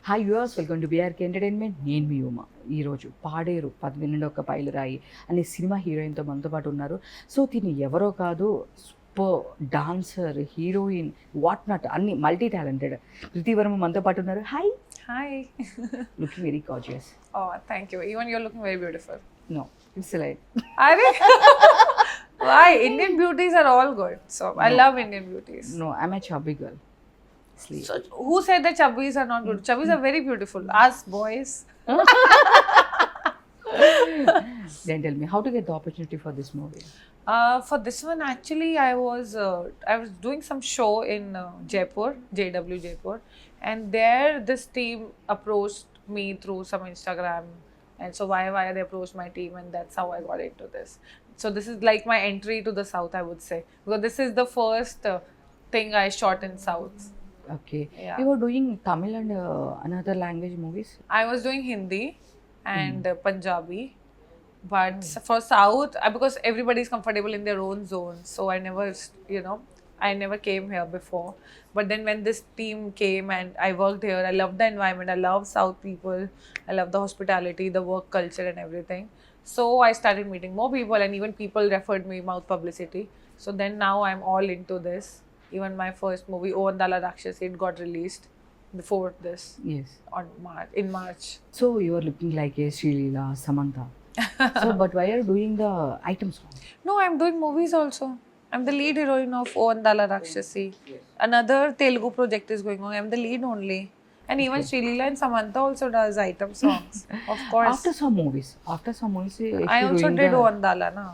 Hi viewers, welcome to BRK entertainment. నేను మీ ఉమా. ఈరోజు పాడేరు 12 పైలురాయి అనే సినిమా హీరోయిన్తో మనతో పాటు ఉన్నారు. సో తిని ఎవరో కాదు, super dancer, heroine, what not అన్ని మల్టీ టాలెంటెడ్ కృతి వర్మ మనతో పాటు ఉన్నారు. Hi. Hi. Looking very gorgeous. Oh, thank you. Even you're looking very beautiful. No, it's like Are you? Why? Indian beauties are all good. So I No. love Indian beauties. No, I am a chubby girl. So who said that chubbies are not good? Chubbies are very beautiful. Us boys. Then tell me, how to get the opportunity for this movie? For this one, actually, I was doing some show in Jaipur, JW Jaipur, and there this team approached me through some Instagram, and so via they approached my team, and that's how I got into this. So this is like my entry to the South, I would say, because this is the first thing I shot in South. Okay. Yeah. You were doing Tamil and another language movies? I was doing Hindi and Punjabi, but for South, because everybody is comfortable in their own zone, so I never, I never came here before. But then when this team came and I worked here, I loved the environment. I love South people. I love the hospitality, the work culture, and everything. So I started meeting more people, and even people referred me mouth publicity. So then now I'm all into this. Even my first movie, Ovandala Rakshasi, it got released before this Yes. in March. So you are looking like a Srilila, Samantha. So, but why are you doing the item song? No, I'm doing movies also. I'm the lead heroine of Ovandala Rakshasi. Another Telugu project is going on. I'm the lead only. And even Srilila and Samantha also does item songs. Of course. After some movies, if I you're also doing did the... Ovandala, na.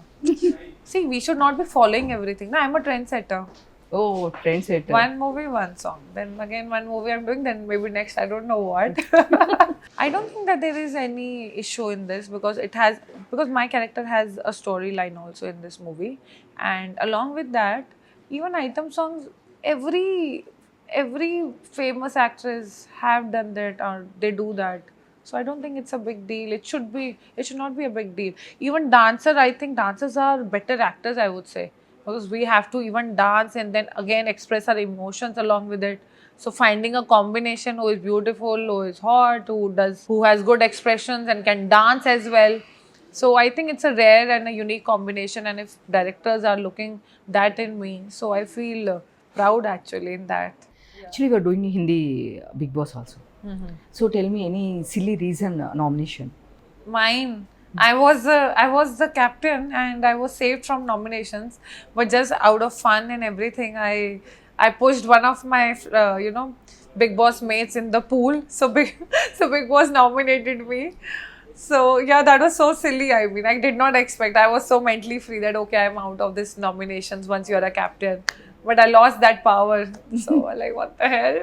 See, we should not be following everything. Na, I'm a trendsetter. Oh, trendsetter. One movie, one song. Then again, one movie I'm doing. Then maybe next, I don't know what. I don't think that there is any issue in this because my character has a storyline also in this movie, and along with that, even item songs, every famous actress have done that or they do that. So I don't think it's a big deal. It should not be a big deal. Even dancer, I think dancers are better actors, I would say, because we have to even dance and then again express our emotions along with it. So finding a combination who is beautiful, who is hot, who has good expressions and can dance as well. So I think it's a rare and a unique combination, and if directors are looking that in me, so I feel proud actually in that. Actually, we are doing Hindi Big Boss also. So tell me any silly reason nomination. Mine. I was the captain and I was saved from nominations, but just out of fun and everything, I pushed one of my Big Boss mates in the pool. So Big Boss nominated me. So yeah, that was so silly. I mean, I did not expect. I was so mentally free that okay, I'm out of this nominations once you're a captain. But I lost that power. So like, what the hell?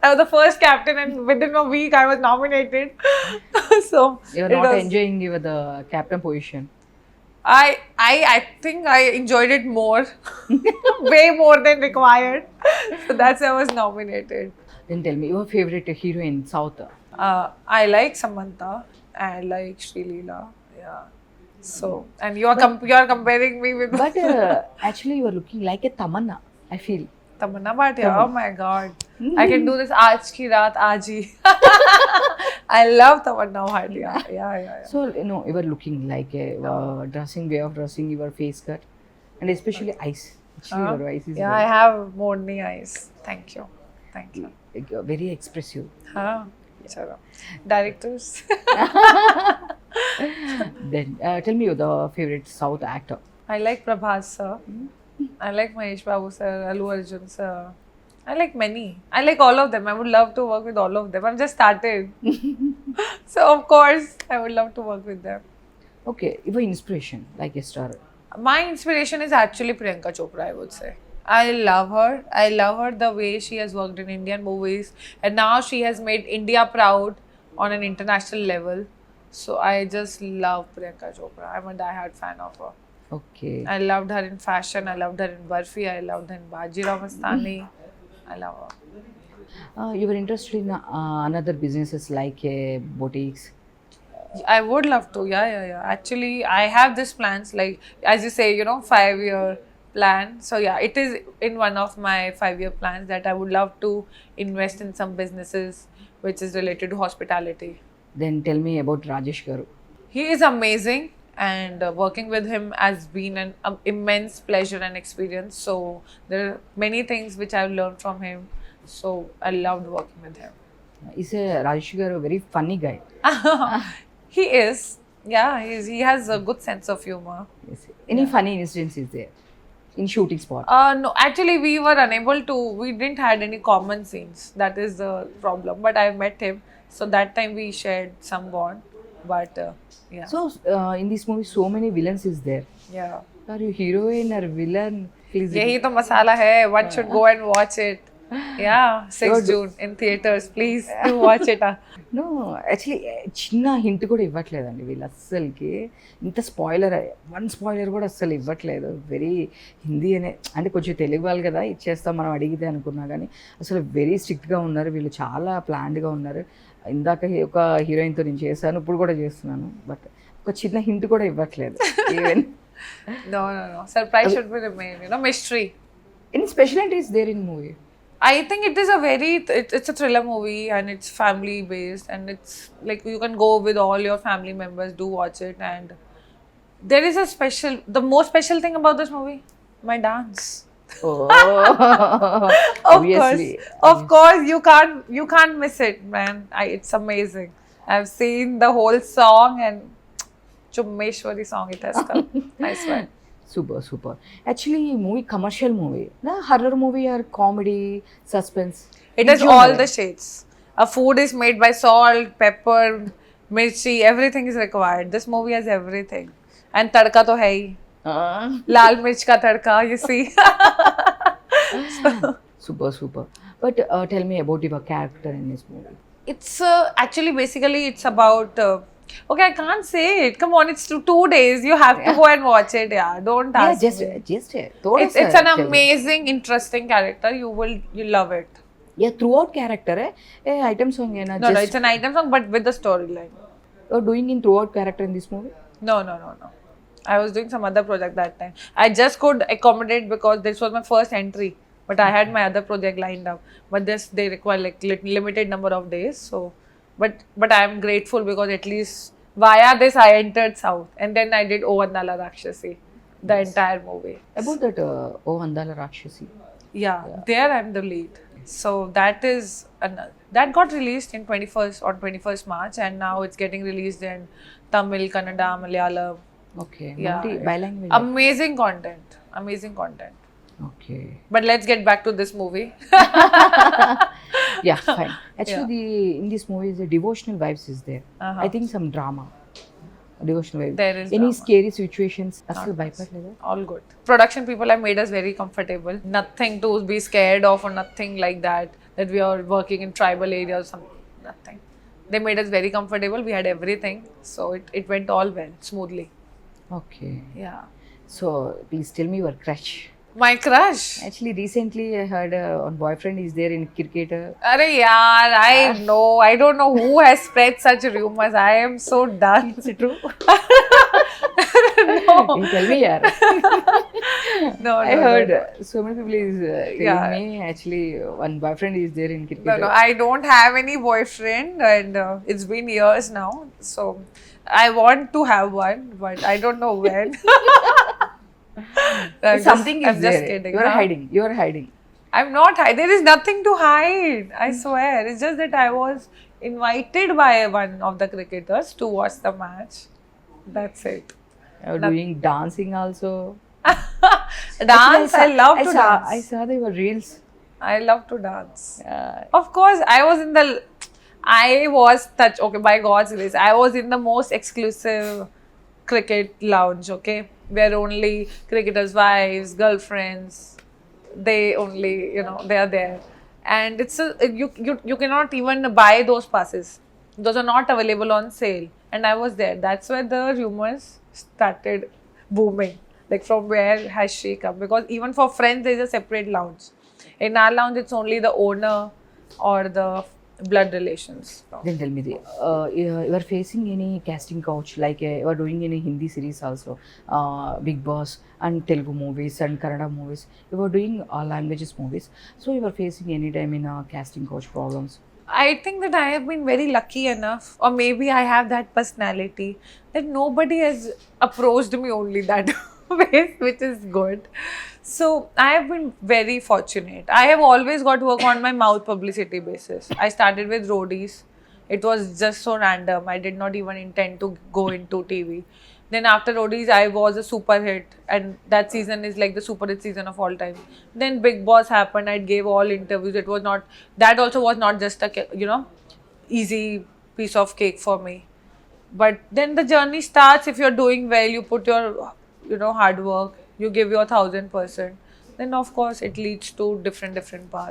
I was the first captain, and within a week I was nominated. So You're it not was- enjoying the captain position. I think I enjoyed it more, way more than required. So that's why I was nominated. Then tell me your favorite heroine South. I like Samantha. I like Srilila. Yeah. So and you are comparing me with But actually, you are looking like a Tamanna, I feel. Tamanna Bhatia. Oh my God. I can do this Aaj Ki Raat Aaj Hi. I love Tamanna Bhatia. Yeah. So, you were looking like a way of dressing, your face cut, and especially eyes. Actually, your eyes is Yeah, I have Morni eyes. Thank you. very expressive. Huh? Chalo. Directors. Then, tell me the favorite South actor. I like Prabhas sir. I like Mahesh Babu sir, Allu Arjun sir. I like many. I like all of them. I would love to work with all of them. I've just started. So of course, I would love to work with them. Okay, your inspiration, like a star. My inspiration is actually Priyanka Chopra, I would say. I love her. I love her the way she has worked in Indian movies, and now she has made India proud on an international level. So I just love Priyanka Chopra. I'm a die-hard fan of her. Okay. I loved her in fashion. I loved her in Barfi. I loved her in Bajirao Mastani. I love her. You were interested in another businesses like boutiques. I would love to. Yeah. Actually, I have these plans, like as you say, 5-year plan. So yeah, it is in one of my 5-year plans that I would love to invest in some businesses which is related to hospitality. Then tell me about Rajesh Garu. He is amazing, and working with him has been an immense pleasure and experience. So there are many things which I've learned from him. So I loved working with him. Is a Rajesh Garu a very funny guy? He is, yeah. He has a good sense of humor. Yes. Any funny incidents is there in shooting spot? No, actually, we were unable to. We didn't had any common scenes. That is the problem. But I met him, so that time we shared some bond. But yeah, So in this movie, so many villains is there. yeah. Are you heroine or villain? Please. यही तो मसाला है. One should go and watch it. Yeah, 6 June in theaters. Please do watch it. No actually చిన్న hint కూడా ఇవ్వట్లేదండి వీళ్ళు అస్సలకి. ఇంత spoiler one spoiler కూడా అస్సలు ఇవ్వట్లేదు. వెరీ హిందీ అనే అంటే కొంచెం తెలుగు వాళ్ళు కదా ఇచ్చేస్తాం మనం అడిగితే అనుకున్నా కానీ అసలు వెరీ స్ట్రిక్ట్గా ఉన్నారు వీళ్ళు, చాలా ప్లాన్డ్గా ఉన్నారు. ఇందాక ఒక హీరోయిన్తో నేను చేశాను, ఇప్పుడు కూడా చేస్తున్నాను, బట్ ఒక చిన్న హింట్ కూడా ఇవ్వట్లేదు. Even No. Surprise should be remain. Mystery. Any specialities there in movie? I think it is a very, it's a thriller movie and it's family based, and it's like you can go with all your family members, do watch it. And there is the most special thing about this movie, my dance. Of course, you can't miss it, man. It's amazing. I've seen the whole song, and Chummeshwari song it has come. I swear. Super. Actually, movie commercial movie, na horror movie or comedy, suspense. It has all the shades. A food is made by salt, pepper, mirchi, everything is required. This movie has everything. And tadka to hai. Lal mirch ka tadka, you see. Super. But tell me about your character in this movie. It's actually basically it's about okay, I can't say it. Come on, it's 2 days. You have to go and watch it. Yeah, don't ask Yeah, me. just It's an amazing, interesting character. You love it. Yeah, throughout character item song hai na, No, just it's an item song, but with the storyline. you're doing in throughout character in this movie. No. I was doing some other project that time. I just could accommodate because this was my first entry. But I had my other project lined up. But they require like limited number of days. So, but I am grateful because at least via this I entered South, and then I did O Andala Rakshasi, the entire movie. About that Oh Andala Rakshasi. Yeah, there I'm the lead. So that got released in 21st March, and now it's getting released in Tamil, Kannada, Malayalam. Okay. Yeah. Bilingual. Amazing content. Okay. But let's get back to this movie. Yeah, fine. Actually, in this movie, the devotional vibes is there. Uh-huh. I think some drama. Devotional vibes. There is Any drama. scary situations? Asal much. bhaypadleda? All good. Production people have made us very comfortable. Nothing to be scared of or nothing like that. That we are working in tribal areas or something. Nothing. They made us very comfortable. We had everything. So it went all well, smoothly. Okay. Yeah. So, please tell me your crush. My crush. Actually, recently I heard one boyfriend is there in cricket. Arey yaar, I know. I don't know who has spread such rumors. I am so done. Is it true? No. You tell me, yaar. No, I heard so many people is telling Yeah. me actually one boyfriend is there in cricket. No, I don't have any boyfriend, and it's been years now. So I want to have one, but I don't know when. Something is I'm there. just kidding. You are huh? hiding. You are hiding. I'm not hiding. There is nothing to hide. I swear. It's just that I was invited by one of the cricketers to watch the match. That's it. You are doing dancing also. Dance. I love to dance. I saw they were reels. I love to dance. Of course, I was okay, by God's grace, I was in the most exclusive cricket lounge, okay, where only cricketers' wives, girlfriends, they only, they are there. And you cannot even buy those passes. Those are not available on sale. And I was there. That's where the rumors started booming. Like, from where has she come? Because even for friends, there's a separate lounge. In our lounge, it's only the owner or the blood relations. So, Then tell me, you are facing any casting couch, like you are doing any Hindi series also, Big Boss and Telugu movies and Kannada movies. You are doing all languages movies. So you are facing any time in casting couch problems. I think that I have been very lucky enough, or maybe I have that personality that nobody has approached me only that way, which is good. So I have been very fortunate. I have always got work on my mouth publicity basis. I started with roadies. It was just so random. I did not even intend to go into TV. Then after roadies, I was a super hit, and that season is like the super hit season of all time. Then Big Boss happened. I gave all interviews. It was not that also was not just a easy piece of cake for me. But then the journey starts. If you're doing well, you put your hard work, you give your 1000%. Then of course it leads to different paths.